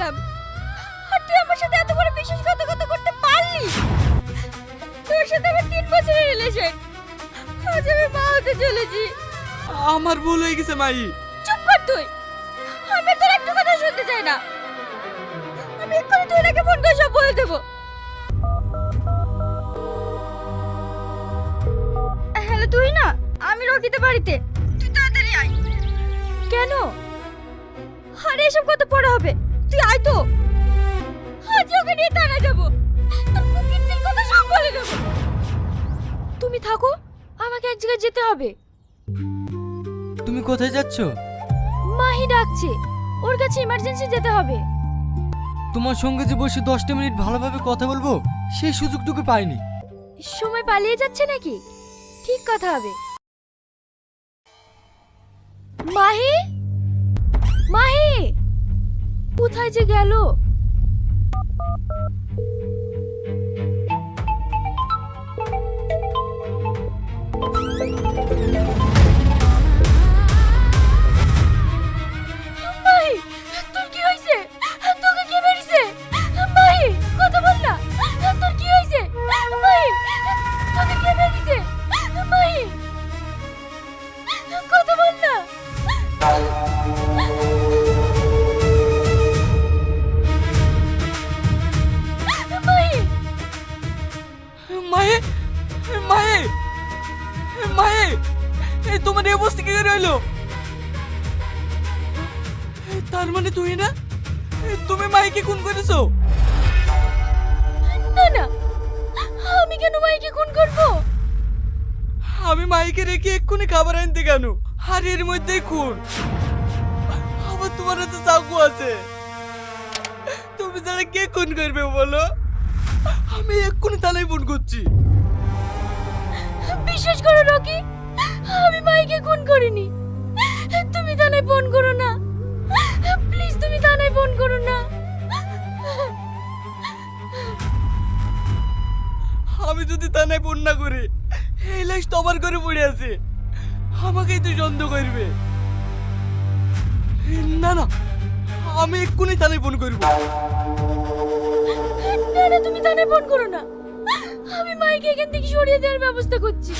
ছিলাম, আর তুই আমার সাথে এত বড় বিশ্বাসঘাতকতা করতে পারলি? তোর সাথে আমার 3 বছরের রিলেশন, আজ আমি মা হতে চলেছি। আমার ভুল হয়ে গেছে মাই। চুপ কর তুই, আমি তোর একটু কথা শুনতে চাই না। আমি এক্ষুনি তুই নাকি ফোন করে সব বলে দেবো। হ্যালো, তুই না? আমি রকিতে বাড়িতে, তুই তাড়াতাড়ি আয়। কেন? আরে এসব কত পড়া হবে, তুই আয় তো। আজ ওকে নিয়ে থানা যাবো, তোর কুকিরদের কথা সব বলে দেবো। তুমি থাকো, আমাকে এক জায়গায় যেতে হবে। তুমি কোথায় যাচ্ছ? মাহি ডাকছে, ওর কাছে ইমার্জেন্সি যেতে হবে। তোমার সঙ্গে যে বসে 10টা মিনিট ভালোভাবে কথা বলবো সেই সুযোগটুকু পাইনি। সময় পালিয়ে যাচ্ছে নাকি? ঠিক কথা হবে। মাহি, মাহি কোথায় যে গেল? মাহি, তোর কি হয়েছে? তোকে কে মেরেছে? মাহি, কথা বল না, তোর কি হয়েছে? মাহি, তোকে কে মেরেছে? মাহি, কথা বল না। মাহি, মায়ে, মায়ে, মায়ে, এই তোমার এই অবস্থা কি করে হইলো? তার মানে তুই না, তুমি মাইকে খুন করেছো? না না, আমি কেন মাইকে খুন করব? আমি মাইকে রেখে এক্ষুনি খাবার আনতে কেন? আর এর মধ্যেই খুন। আবার তোমার হাতে চাকু আছে, তুমি ছাড়া কে খুন করবে বলো? আমি এক্ষুনি থানায় ফোন করছি। বিশ্বাস করো রকি, আমি মাইকে খুন করিনি। তুমি থানায় ফোন করো না, প্লিজ, তুমি থানায় ফোন করো না। আমি যদি থানায় ফোন না করি, এই লাশ তো আমার ঘরে পড়ে আছে, আমাকেই তো সন্দেহ করবে। না না, আমি এক্ষুনি থানায় ফোন করবো। না না, তুমি থানায় ফোন করো না, আমি মাইকে এখান থেকে সরিয়ে দেওয়ার ব্যবস্থা করছি।